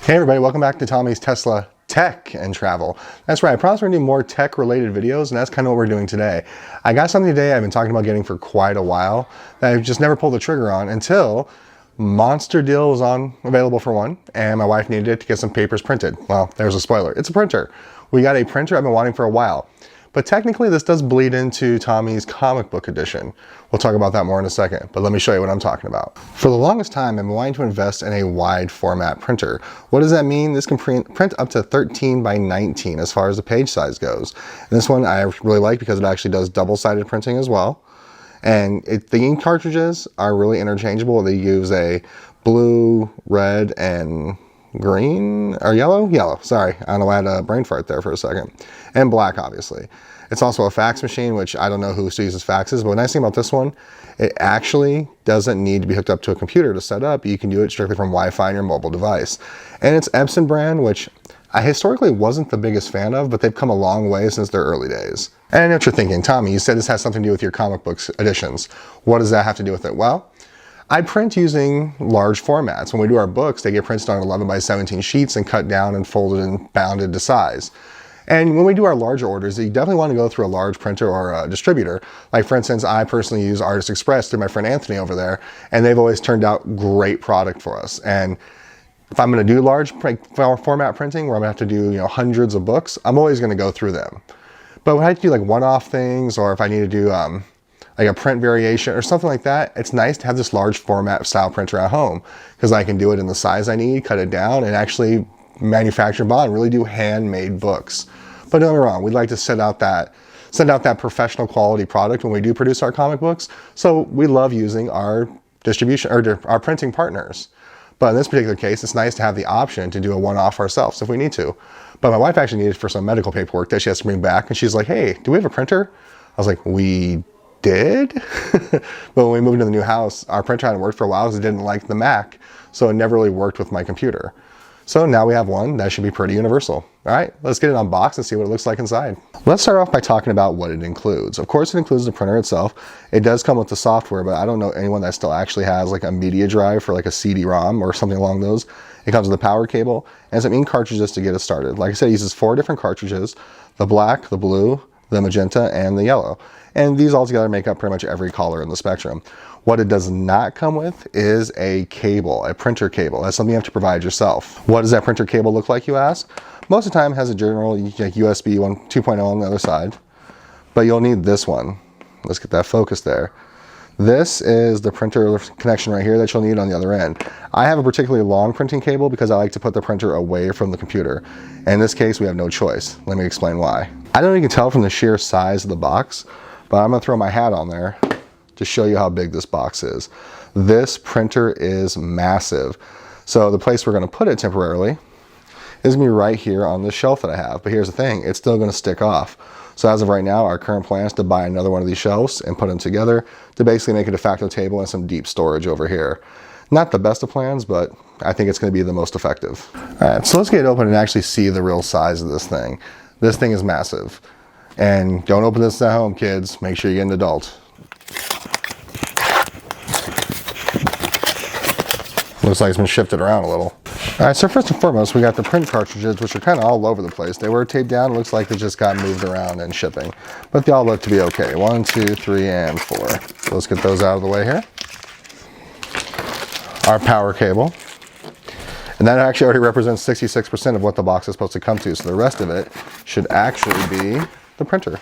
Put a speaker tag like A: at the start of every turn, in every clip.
A: Hey everybody, welcome back to Tommy's Tesla Tech and Travel. That's right, I promised we're going to do more tech related videos, and that's kind of what we're doing today. I got something today I've been talking about getting for quite a while that I've just never pulled the trigger on until Monster Deal was available for one, and my wife needed it to get some papers printed. Well, there's a spoiler. It's a printer. We got a printer I've been wanting for a while. But technically this does bleed into Tommy's comic book edition. We'll talk about that more in a second, but let me show you what I'm talking about. For the longest time, I've been wanting to invest in a wide format printer. What does that mean? This can print up to 13 by 19 as far as the page size goes. And this one I really like because it actually does double-sided printing as well. And the ink cartridges are really interchangeable. They use a blue, red, and green or yellow, sorry, I don't know, I had a brain fart there for a second, and black, obviously. It's also a fax machine, which I don't know who still uses faxes, but the nice thing about this one, it actually doesn't need to be hooked up to a computer to set up. You can do it strictly from Wi-Fi on your mobile device. And it's Epson brand, which I historically wasn't the biggest fan of, but they've come a long way since their early days. And I know what you're thinking, Tommy, you said this has something to do with your comic books editions. What does that have to do with it? Well, I print using large formats. When we do our books, they get printed on 11 by 17 sheets and cut down and folded and bounded to size. And when we do our larger orders, you definitely want to go through a large printer or a distributor. Like for instance, I personally use Artist Express through my friend Anthony over there, and they've always turned out great product for us. And if I'm going to do large format printing where I'm going to have to do hundreds of books, I'm always going to go through them. But when I have to do like one-off things, or if I need to do like a print variation or something like that, it's nice to have this large format style printer at home because I can do it in the size I need, cut it down, and actually manufacture bond, really do handmade books. But don't get me wrong, we'd like to send out that professional quality product when we do produce our comic books. So we love using our distribution or our printing partners. But in this particular case, it's nice to have the option to do a one-off ourselves if we need to. But my wife actually needed it for some medical paperwork that she has to bring back, and she's like, hey, do we have a printer? I was like, we did? But when we moved into the new house, our printer hadn't worked for a while because it didn't like the Mac, so it never really worked with my computer. So now we have one that should be pretty universal. All right, let's get it unboxed and see what it looks like inside. Let's start off by talking about what it includes. Of course, it includes the printer itself. It does come with the software, but I don't know anyone that still actually has like a media drive for like a CD-ROM or something along those. It comes with a power cable and some ink cartridges to get it started. Like I said, it uses 4 different cartridges: the black, the blue, the magenta, and the yellow. And these all together make up pretty much every color in the spectrum. What it does not come with is a cable, a printer cable. That's something you have to provide yourself. What does that printer cable look like, you ask? Most of the time it has a general USB 2.0 on the other side, but you'll need this one. Let's get that focus there. This is the printer connection right here that you'll need on the other end. I have a particularly long printing cable because I like to put the printer away from the computer. And in this case, we have no choice. Let me explain why. I don't know if you can tell from the sheer size of the box, but I'm gonna throw my hat on there to show you how big this box is. This printer is massive. So the place we're gonna put it temporarily is gonna be right here on this shelf that I have. But here's the thing, it's still gonna stick off. So as of right now, our current plan is to buy another one of these shelves and put them together to basically make a de facto table and some deep storage over here. Not the best of plans, but I think it's gonna be the most effective. All right, so let's get it open and actually see the real size of this thing. This thing is massive. And don't open this at home, kids. Make sure you get an adult. Looks like it's been shifted around a little. All right, so first and foremost, we got the print cartridges, which are kind of all over the place. They were taped down. It looks like they just got moved around in shipping, but they all look to be okay. 1, 2, 3, and 4. So let's get those out of the way here. Our power cable. And that actually already represents 66% of what the box is supposed to come to. So the rest of it should actually be the printer.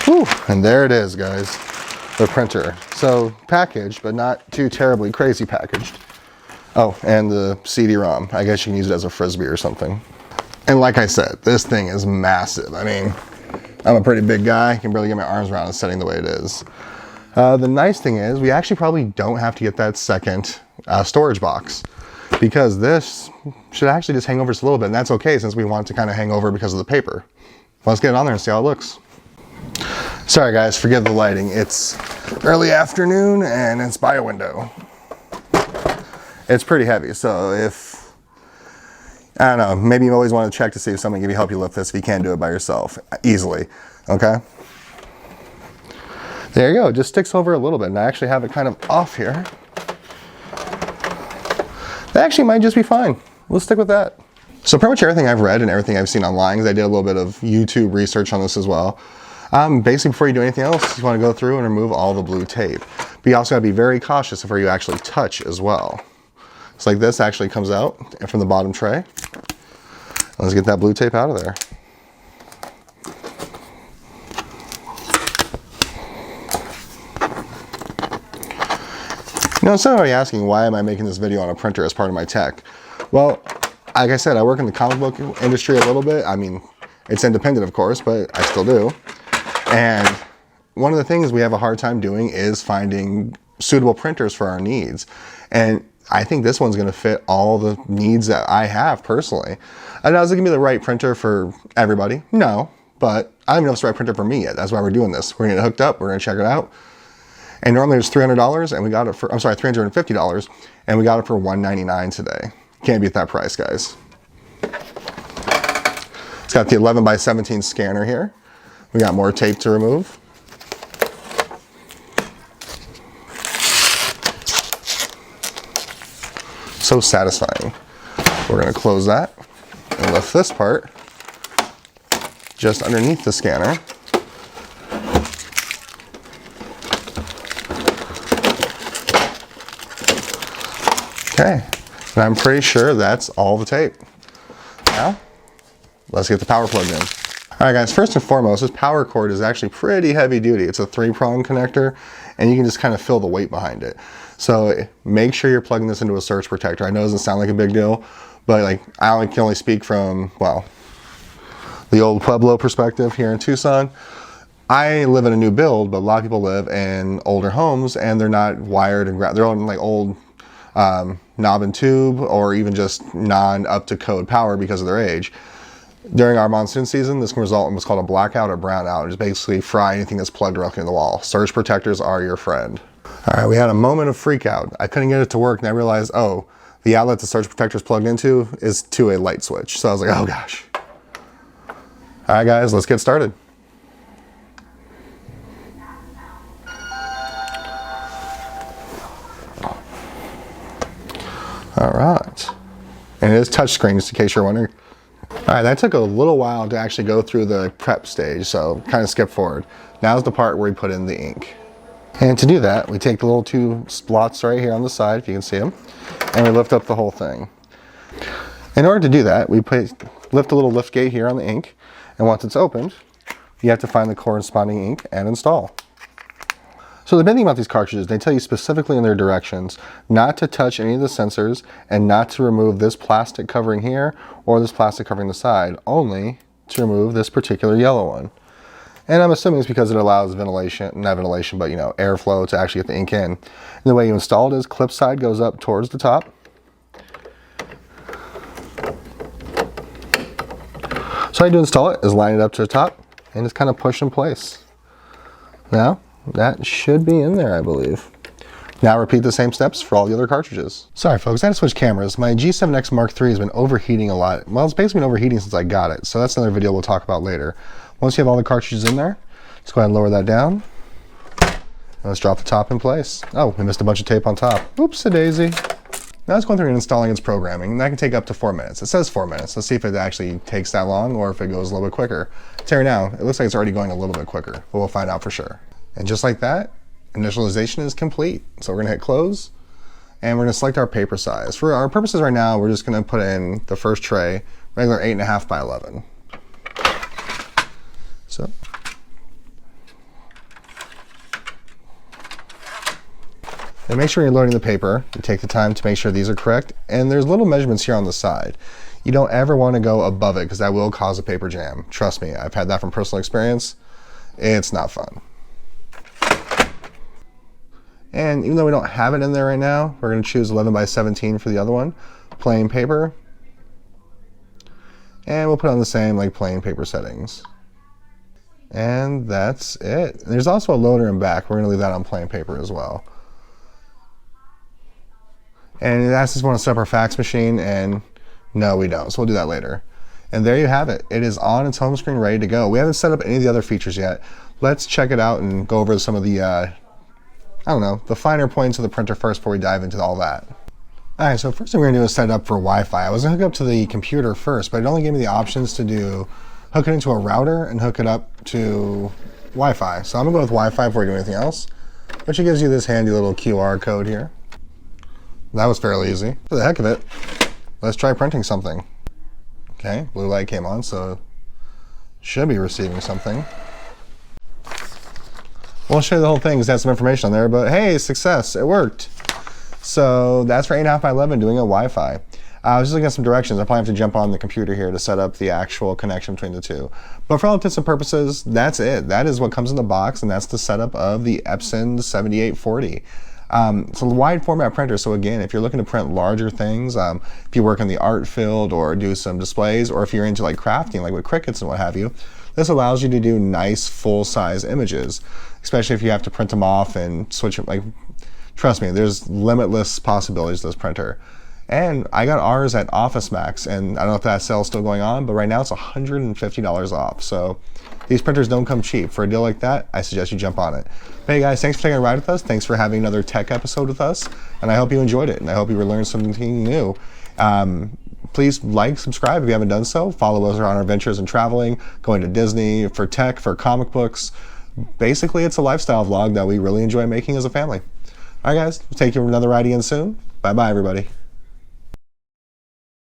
A: Whew, and there it is, guys, the printer. So packaged, but not too terribly crazy packaged. Oh, and the CD-ROM. I guess you can use it as a Frisbee or something. And like I said, this thing is massive. I mean, I'm a pretty big guy. I can barely get my arms around the setting the way it is. The nice thing is we actually probably don't have to get that second storage box because this should actually just hang over just a little bit, and that's okay since we want it to kind of hang over because of the paper. Let's get it on there and see how it looks. Sorry guys, forgive the lighting. It's early afternoon and it's by a window. It's pretty heavy, so if, I don't know, maybe you always want to check to see if somebody can help you lift this if you can't do it by yourself easily, okay? There you go, it just sticks over a little bit, and I actually have it kind of off here. That actually might just be fine. We'll stick with that. So pretty much everything I've read and everything I've seen online, because I did a little bit of YouTube research on this as well. Basically, before you do anything else, you want to go through and remove all the blue tape. But you also got to be very cautious before you actually touch as well. So like this actually comes out from the bottom tray. Let's get that blue tape out of there. You know, somebody asking, why am I making this video on a printer as part of my tech? Well, like I said, I work in the comic book industry a little bit. I mean, it's independent, of course, but I still do. And one of the things we have a hard time doing is finding suitable printers for our needs. And I think this one's going to fit all the needs that I have personally. And now, is it going to be the right printer for everybody? No, but I don't even know if it's the right printer for me yet. That's why we're doing this. We're going to get it hooked up. We're going to check it out. And normally it's $300, and we got it for, I'm sorry, $350, and we got it for $199 today. Can't beat that price, guys. It's got the 11x17 scanner here. We got more tape to remove. So satisfying. We're going to close that and lift this part just underneath the scanner. Okay, and I'm pretty sure that's all the tape. Now, let's get the power plugged in. All right, guys, first and foremost, this power cord is actually pretty heavy duty. It's a 3-prong connector, and you can just kind of feel the weight behind it. So make sure you're plugging this into a surge protector. I know it doesn't sound like a big deal, but like I can only speak from, well, the old Pueblo perspective here in Tucson. I live in a new build, but a lot of people live in older homes, and they're not wired and they're on like old knob and tube, or even just non-up-to-code power because of their age. During our monsoon season, this can result in what's called a blackout or brownout, and just basically fry anything that's plugged directly in the wall. Surge protectors are your friend. All right, we had a moment of freak out. I couldn't get it to work, and I realized, oh, the outlet the surge protector is plugged into is to a light switch. So I was like, oh gosh. All right, guys, let's get started. All right, and it is touchscreen, just in case you're wondering. All right, that took a little while to actually go through the prep stage, so kind of skip forward. Now's the part where we put in the ink. And to do that, we take the little 2 slots right here on the side, if you can see them, and we lift up the whole thing. In order to do that, we lift a little lift gate here on the ink, and once it's opened, you have to find the corresponding ink and install. So the main thing about these cartridges, they tell you specifically in their directions not to touch any of the sensors and not to remove this plastic covering here or this plastic covering the side, only to remove this particular yellow one. And I'm assuming it's because it allows ventilation, not ventilation, but you know, airflow to actually get the ink in. And the way you install it is clip side goes up towards the top. So how you do install it is line it up to the top and just kind of push in place. Now, that should be in there, I believe. Now repeat the same steps for all the other cartridges. Sorry folks, I had to switch cameras. My G7X Mark III has been overheating a lot. Well, it's basically been overheating since I got it, so that's another video we'll talk about later. Once you have all the cartridges in there, let's go ahead and lower that down. And let's drop the top in place. Oh, we missed a bunch of tape on top. Oops-a-daisy. Now it's going through and installing its programming, and that can take up to 4 minutes. It says 4 minutes. Let's see if it actually takes that long or if it goes a little bit quicker. Terry, now, it looks like it's already going a little bit quicker, but we'll find out for sure. And just like that, initialization is complete. So we're gonna hit close, and we're gonna select our paper size. For our purposes right now, we're just gonna put in the first tray, regular 8.5 by 11. So. And make sure you're loading the paper. You take the time to make sure these are correct. And there's little measurements here on the side. You don't ever wanna go above it because that will cause a paper jam. Trust me, I've had that from personal experience. It's not fun. And even though we don't have it in there right now, we're going to choose 11x17 for the other one, plain paper. And we'll put on the same like plain paper settings. And that's it. There's also a loader in back. We're going to leave that on plain paper as well. And it asks us if we want to set up our fax machine, and no, we don't. So we'll do that later. And there you have it. It is on its home screen, ready to go. We haven't set up any of the other features yet. Let's check it out and go over some of the, I don't know, the finer points of the printer first before we dive into all that. All right, so first thing we're gonna do is set it up for Wi-Fi. I was gonna hook up to the computer first, but it only gave me the options to hook it into a router and hook it up to Wi-Fi. So I'm gonna go with Wi-Fi before we do anything else, which gives you this handy little QR code here. That was fairly easy. For the heck of it, let's try printing something. Okay, blue light came on, so should be receiving something. Won't show you the whole thing because it has some information on there, but hey, success, it worked. So that's for 8.5 by 11 doing a Wi-Fi. I was just looking at some directions. I probably have to jump on the computer here to set up the actual connection between the two. But for all intents and purposes, that's it. That is what comes in the box, and that's the setup of the Epson 7840. It's a wide format printer, so again, if you're looking to print larger things, if you work in the art field or do some displays, or if you're into like crafting, like with Cricuts and what have you, this allows you to do nice full-size images, especially if you have to print them off and switch it. Like, trust me, there's limitless possibilities with this printer. And I got ours at Office Max, and I don't know if that sale's still going on, but right now it's $150 off. So these printers don't come cheap. For a deal like that, I suggest you jump on it. But hey guys, thanks for taking a ride with us. Thanks for having another tech episode with us. And I hope you enjoyed it, and I hope you learned something new. Please like, subscribe if you haven't done so. Follow us on our adventures in traveling, going to Disney, for tech, for comic books. Basically, it's a lifestyle vlog that we really enjoy making as a family. All right guys, we'll take you for another ride again soon. Bye-bye everybody.